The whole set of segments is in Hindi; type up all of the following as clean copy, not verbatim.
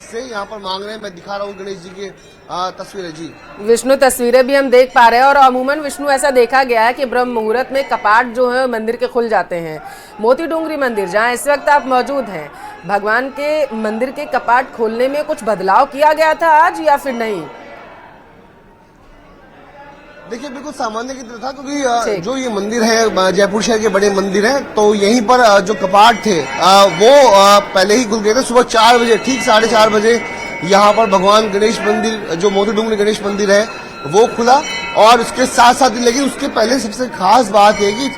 से यहाँ पर मांग रहे हैं। मैं दिखा रहा हूँ गणेश जी की तस्वीरें। जी विष्णु, तस्वीरें भी हम देख पा रहे हैं और अमूमन विष्णु ऐसा देखा गया है कि ब्रह्म मुहूर्त में कपाट जो है मंदिर के खुल जाते हैं। मोती डूंगरी मंदिर जहाँ इस वक्त आप मौजूद हैं, भगवान के मंदिर के कपाट खोलने में कुछ बदलाव किया गया था आज या फिर नहीं? देखिए बिल्कुल सामान्य की तरह था, क्योंकि जो ये मंदिर है जयपुर शहर के बड़े मंदिर हैं, तो यहीं पर जो कपाट थे वो पहले ही खुल गए थे। सुबह 4 बजे, ठीक 4:30 बजे यहाँ पर भगवान गणेश मंदिर, जो मोती डूंगरी गणेश मंदिर है, वो खुला। और उसके साथ साथ, लेकिन उसके पहले सबसे खास बात है कि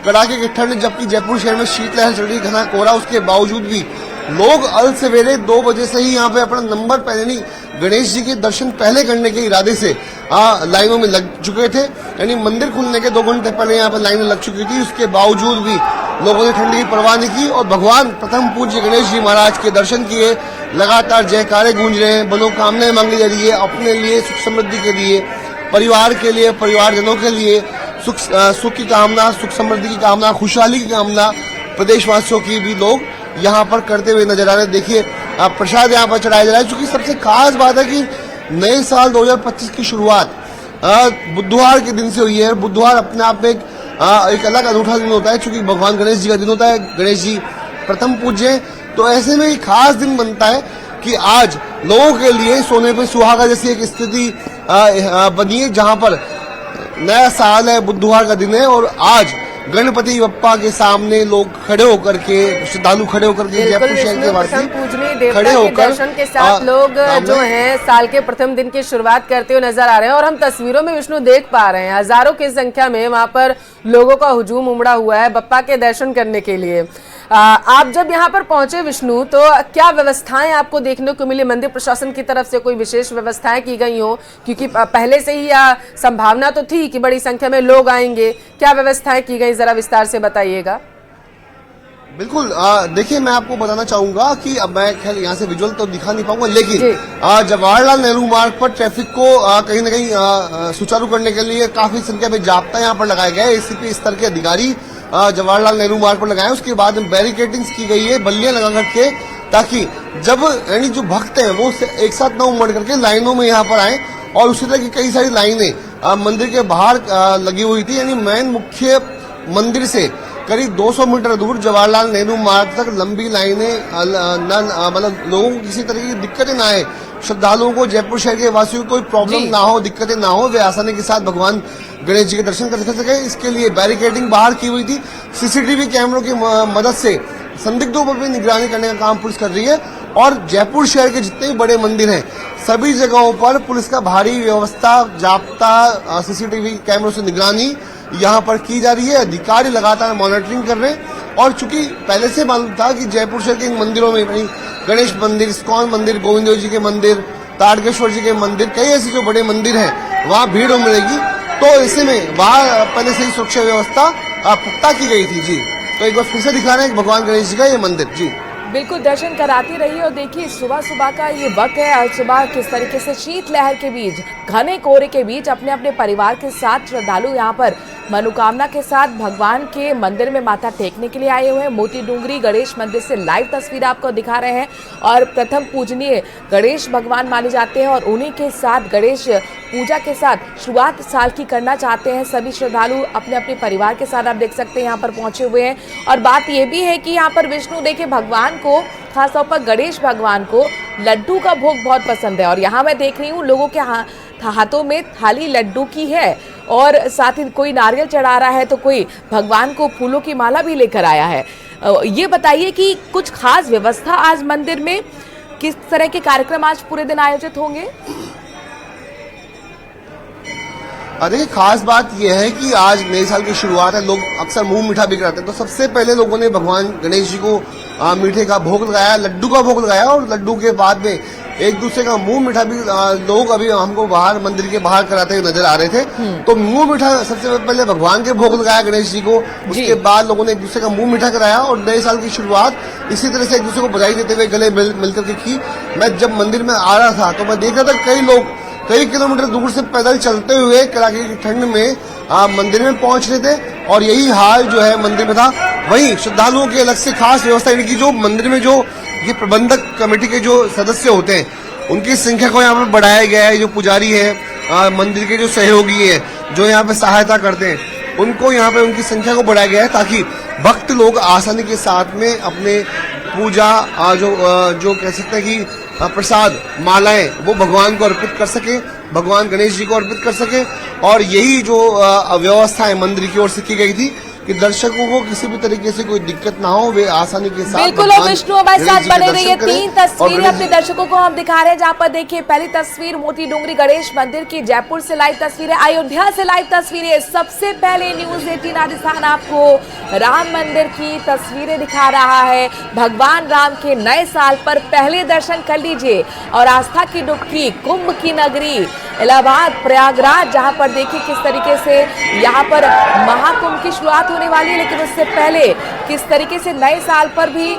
कड़ाके की ठंड, जबकि जयपुर शहर में शीतलहर चल रही, घना कोहरा, उसके बावजूद भी लोग अल सवेरे 2 बजे से ही यहाँ पे अपना नंबर पहले नहीं, गणेश जी के दर्शन पहले करने के इरादे से लाइनों में लग चुके थे। यानी मंदिर खुलने के 2 घंटे पहले यहाँ पर लाइनें लग चुकी थी। उसके बावजूद भी लोगों ने ठंड की परवाह नहीं की और भगवान प्रथम पूज्य गणेश जी महाराज के दर्शन किए। लगातार जयकारे गूंज रहे हैं, मनोकामनाएं मांगी जा रही है, अपने लिए, सुख समृद्धि के लिए, परिवार के लिए, परिवारजनों के लिए, सुख की कामना, सुख समृद्धि की कामना, खुशहाली की कामना प्रदेशवासियों की भी लोग यहाँ पर करते हुए नजर आ रहे हैं। देखिए प्रसाद यहाँ पर चढ़ाया जा रहा है। चूंकि सबसे खास बात है कि नए साल 2025 की शुरुआत बुधवार के दिन से हुई है। बुधवार अपने आप में एक अलग अनूठा दिन होता है, चूंकि भगवान गणेश जी का दिन होता है। गणेश जी प्रथम पूज्य, तो ऐसे में एक खास दिन बनता है कि आज लोगों के लिए सोने पे सुहागा जैसी एक स्थिति बनी है, जहां पर नया साल है, बुधवार का दिन है और आज गणपति बप्पा के सामने लोग खड़े होकर के, श्रद्धालु खड़े होकर के, जयपुर शहर के वासी खड़े होकर दर्शन के साथ लोग जो हैं साल के प्रथम दिन की शुरुआत करते हुए नजर आ रहे हैं। और हम तस्वीरों में विष्णु देख पा रहे हैं हजारों की संख्या में वहां पर लोगों का हुजूम उमड़ा हुआ है बप्पा के दर्शन करने के लिए। आप जब यहाँ पर पहुंचे विष्णु, तो क्या व्यवस्थाएं आपको देखने को मिली? मंदिर प्रशासन की तरफ से कोई विशेष व्यवस्थाएं की गई हो? क्योंकि पहले से ही संभावना तो थी कि बड़ी संख्या में लोग आएंगे। क्या व्यवस्थाएं की गई, जरा विस्तार से बताइएगा। बिल्कुल, देखिए मैं आपको बताना चाहूंगा कि अब मैं खैर यहाँ से विजुअल तो दिखा नहीं पाऊंगा, लेकिन जवाहरलाल नेहरू मार्ग पर ट्रैफिक को कहीं न कहीं सुचारू करने के लिए काफी संख्या में जाब्ता यहाँ पर लगाया गया है। एसीपी स्तर के अधिकारी जवाहरलाल नेहरू मार्ग पर लगाए। उसके बाद बैरिकेडिंग्स की गई है बल्लियां लगा करके, ताकि जब यानी जो भक्त हैं वो एक साथ न उमड़ करके लाइनों में यहाँ पर आए। और उसी तरह की कई सारी लाइनें मंदिर के बाहर लगी हुई थी। यानी मेन मुख्य मंदिर से करीब 200 मीटर दूर जवाहरलाल नेहरू मार्ग तक लंबी लाइनें, मतलब लोगों को किसी तरह की दिक्कतें ना आए, श्रद्धालुओं को, जयपुर शहर के वासियों को कोई प्रॉब्लम ना हो, दिक्कतें ना हो, वे आसानी के साथ भगवान गणेश जी के दर्शन कर सके। इसके लिए बैरिकेडिंग बाहर की हुई थी। सीसीटीवी कैमरों की मदद से संदिग्धों पर भी निगरानी करने का काम पुलिस कर रही है। और जयपुर शहर के जितने भी बड़े मंदिर हैं, सभी जगहों पर पुलिस का भारी व्यवस्था, जाब्ता, सीसीटीवी कैमरों से निगरानी यहाँ पर की जा रही है। अधिकारी लगातार मॉनिटरिंग कर रहे हैं। और चूंकि पहले से मालूम था कि जयपुर शहर के इन मंदिरों में गणेश मंदिर, इस्कॉन मंदिर, गोविंद जी के मंदिर, तारकेश्वर जी के मंदिर, कई ऐसे जो बड़े मंदिर हैं वहाँ भीड़ मिलेगी, तो ऐसे में वहाँ पहले से ही सुरक्षा व्यवस्था पुख्ता की गई थी। जी, तो एक बार फिर से दिखा रहे हैं भगवान गणेश जी का ये मंदिर। जी बिल्कुल, दर्शन कराती रही। और देखिए सुबह सुबह का ये वक्त है और सुबह किस तरीके से शीतलहर के बीच, घने कोहरे के बीच अपने अपने परिवार के साथ श्रद्धालु यहाँ पर मनोकामना के साथ भगवान के मंदिर में माथा टेकने के लिए आए हुए हैं। मोती डूंगरी गणेश मंदिर से लाइव तस्वीर आपको दिखा रहे हैं। और प्रथम पूजनीय गणेश भगवान माने जाते हैं और उन्हीं के साथ गणेश पूजा के साथ शुरुआत साल की करना चाहते हैं सभी श्रद्धालु अपने अपने परिवार के साथ। आप देख सकते हैं यहाँ पर पहुंचे हुए हैं। और बात यह भी है कि यहाँ पर विष्णु देखिए भगवान को, खासतौर पर गणेश भगवान को लड्डू का भोग बहुत पसंद है। और यहाँ मैं देख रही हूँ लोगों के हाथों में थाली लड्डू की है और साथ ही कोई नारियल चढ़ा रहा है, तो कोई भगवान को फूलों की माला भी लेकर आया है। ये बताइए कि कुछ खास व्यवस्था आज मंदिर में, किस तरह के कार्यक्रम आज पूरे दिन आयोजित होंगे? देखिए खास बात यह है कि आज नए साल की शुरुआत है। लोग अक्सर मुंह मीठा भी कराते हैं, तो सबसे पहले लोगों ने भगवान गणेश जी को मीठे का भोग लगाया, लड्डू का भोग लगाया। और लड्डू के बाद में एक दूसरे का मुंह मीठा भी लोग अभी हमको बाहर मंदिर के बाहर कराते हुए नजर आ रहे थे। तो मुंह मीठा सबसे पहले भगवान के भोग लगाया गणेश जी को, उसके बाद लोगों ने एक दूसरे का मुंह मीठा कराया और नए साल की शुरुआत इसी तरह से एक दूसरे को बधाई देते हुए गले मिलकर के की। मैं जब मंदिर में आ रहा था तो मैं देख रहा था कई लोग कई किलोमीटर दूर से पैदल चलते हुए कड़ाके की ठंड में मंदिर में पहुंच रहे थे। और यही हाल जो है मंदिर में था। वहीं श्रद्धालुओं की अलग से खास व्यवस्था, यानी कि जो मंदिर में जो देखिए प्रबंधक कमेटी के जो सदस्य होते हैं उनकी संख्या को यहाँ पे बढ़ाया गया है। जो पुजारी है, मंदिर के जो सहयोगी है, जो यहाँ पे सहायता करते हैं, उनको यहाँ पे उनकी संख्या को बढ़ाया गया है ताकि भक्त लोग आसानी के साथ में अपने पूजा जो कह सकते हैं कि प्रसाद मालाएं वो भगवान को अर्पित कर सके, भगवान गणेश जी को अर्पित कर सके। और यही जो व्यवस्था है मंदिर की ओर से की गई थी कि दर्शकों को किसी भी तरीके से कोई दिक्कत ना हो, वे आसानी के साथ बिल्कुल। और विष्णु हमारे साथ बने रहिए। 3 तस्वीरें अपने दर्शकों को हम दिखा रहे हैं, जहां पर देखिए पहली तस्वीर मोती डोंगरी गणेश मंदिर की, जयपुर से लाइव तस्वीरें, अयोध्या से लाइव तस्वीरें। सबसे पहले न्यूज 18 राजस्थान आपको राम मंदिर की तस्वीरें दिखा रहा है। भगवान राम के नए साल पर पहले दर्शन कर लीजिए और आस्था की डुबकी कुंभ की नगरी इलाहाबाद प्रयागराज, जहां पर देखिए किस तरीके से यहाँ पर महाकुंभ की शुरुआत होने वाली है, लेकिन उससे पहले किस तरीके से नए साल पर भी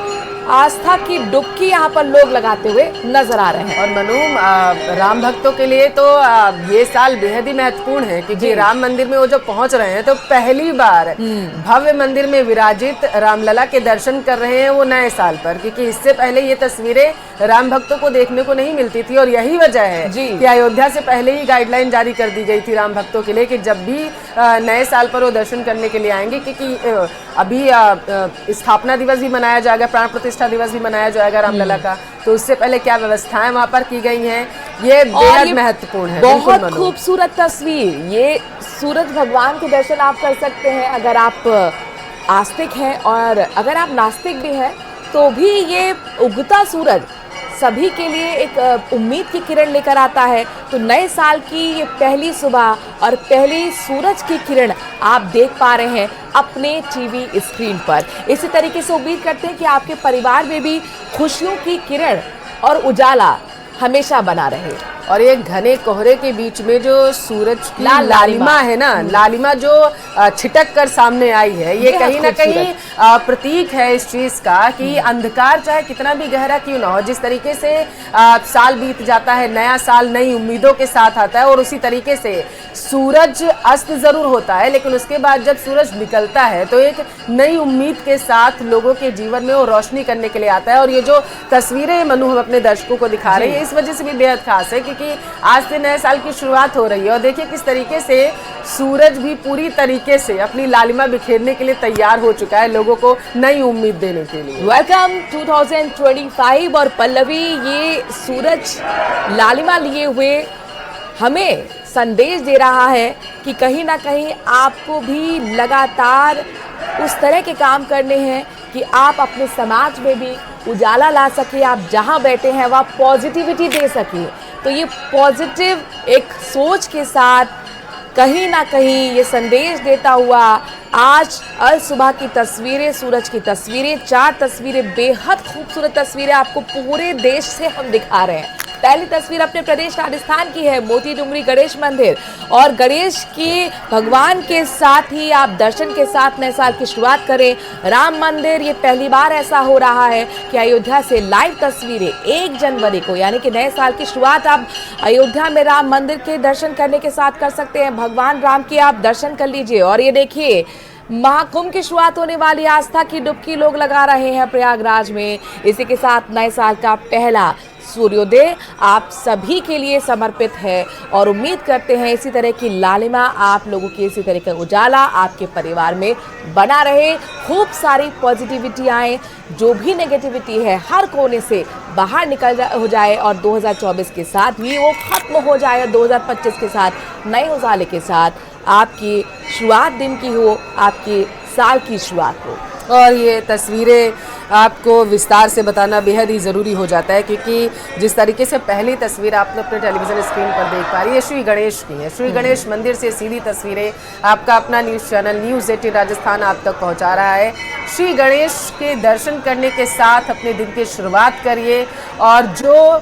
आस्था की डुबकी यहाँ पर लोग लगाते हुए नजर आ रहे हैं। और मनु, राम भक्तों के लिए तो ये साल बेहद ही महत्वपूर्ण है क्योंकि राम मंदिर में वो जब पहुंच रहे हैं तो पहली बार भव्य मंदिर में विराजित रामलला के दर्शन कर रहे हैं वो नए साल पर, क्योंकि इससे पहले ये तस्वीरें राम भक्तों को देखने को नहीं मिलती थी। और यही वजह है कि अयोध्या से पहले ही गाइडलाइन जारी कर दी गई थी राम भक्तों के लिए कि जब भी नए साल पर वो दर्शन करने के लिए आएंगे, क्योंकि अभी स्थापना दिवस भी मनाया जाएगा, प्राण प्रतिष्ठा दिवस भी मनाया जाएगा रामलला का, तो उससे पहले क्या व्यवस्थाएं वहां पर की गई हैं, ये बेहद महत्वपूर्ण है। बहुत खूबसूरत तस्वीर। ये सूरज भगवान के दर्शन आप कर सकते हैं अगर आप आस्तिक हैं, और अगर आप नास्तिक भी हैं तो भी ये उगता सूरज सभी के लिए एक उम्मीद की किरण लेकर आता है। तो नए साल की ये पहली सुबह और पहली सूरज की किरण आप देख पा रहे हैं अपने टीवी स्क्रीन पर। इसी तरीके से उम्मीद करते हैं कि आपके परिवार में भी खुशियों की किरण और उजाला हमेशा बना रहे। और ये घने कोहरे के बीच में जो सूरज की लालिमा है ना, लालिमा जो छिटक कर सामने आई है, ये कहीं ना कहीं प्रतीक है इस चीज का कि अंधकार चाहे कितना भी गहरा क्यों ना हो, जिस तरीके से साल बीत जाता है, नया साल नई उम्मीदों के साथ आता है, और उसी तरीके से सूरज अस्त जरूर होता है लेकिन उसके बाद जब सूरज निकलता है तो एक नई उम्मीद के साथ लोगों के जीवन में वो रोशनी करने के लिए आता है। और ये जो तस्वीरें मनु हम अपने दर्शकों को दिखा रहे हैं इस वजह से भी बेहद खास है क्योंकि आज से नए साल की शुरुआत हो रही है। और देखिए किस तरीके से सूरज भी पूरी तरीके से अपनी लालिमा बिखेरने के लिए तैयार हो चुका है लोगों को नई उम्मीद देने के लिए। वेलकम 2025। और पल्लवी, ये सूरज लालिमा लिए हुए हमें संदेश दे रहा है कि कहीं ना कहीं आपको भी लगातार उस तरह के काम करने हैं कि आप अपने समाज में भी उजाला ला सके, आप जहां बैठे हैं वहाँ पॉजिटिविटी दे सके। तो ये पॉजिटिव एक सोच के साथ कहीं ना कहीं ये संदेश देता हुआ आज अल सुबह की तस्वीरें, सूरज की तस्वीरें, 4 तस्वीरें, बेहद खूबसूरत तस्वीरें आपको पूरे देश से हम दिखा रहे हैं। पहली तस्वीर अपने प्रदेश राजस्थान की है, मोती डोंगरी गणेश मंदिर, और गणेश के भगवान के साथ ही आप दर्शन के साथ नए साल की शुरुआत करें। राम मंदिर, ये पहली बार ऐसा हो रहा है कि अयोध्या से लाइव तस्वीरें 1 जनवरी को, यानी कि नए साल की शुरुआत आप अयोध्या में राम मंदिर के दर्शन करने के साथ कर सकते हैं। भगवान राम के आप दर्शन कर लीजिए। और ये देखिए महाकुंभ की शुरुआत होने वाली, आस्था की डुबकी लोग लगा रहे हैं प्रयागराज में। इसी के साथ नए साल का पहला सूर्योदय आप सभी के लिए समर्पित है और उम्मीद करते हैं इसी तरह की लालिमा आप लोगों की, इसी तरह का उजाला आपके परिवार में बना रहे। खूब सारी पॉजिटिविटी आए, जो भी नेगेटिविटी है हर कोने से बाहर निकल हो जाए और 2024 के साथ भी वो खत्म हो जाए और 2025 के साथ नए उजाले के साथ आपकी शुरुआत दिन की हो, आपकी साल की शुरुआत हो। और ये तस्वीरें आपको विस्तार से बताना बेहद ही ज़रूरी हो जाता है क्योंकि जिस तरीके से पहली तस्वीर आपने अपने टेलीविज़न स्क्रीन पर देख पा रही है श्री गणेश की है। श्री गणेश मंदिर से सीधी तस्वीरें आपका अपना न्यूज़ चैनल न्यूज़ 18 राजस्थान आप तक पहुंचा रहा है। श्री गणेश के दर्शन करने के साथ अपने दिन की शुरुआत करिए और जो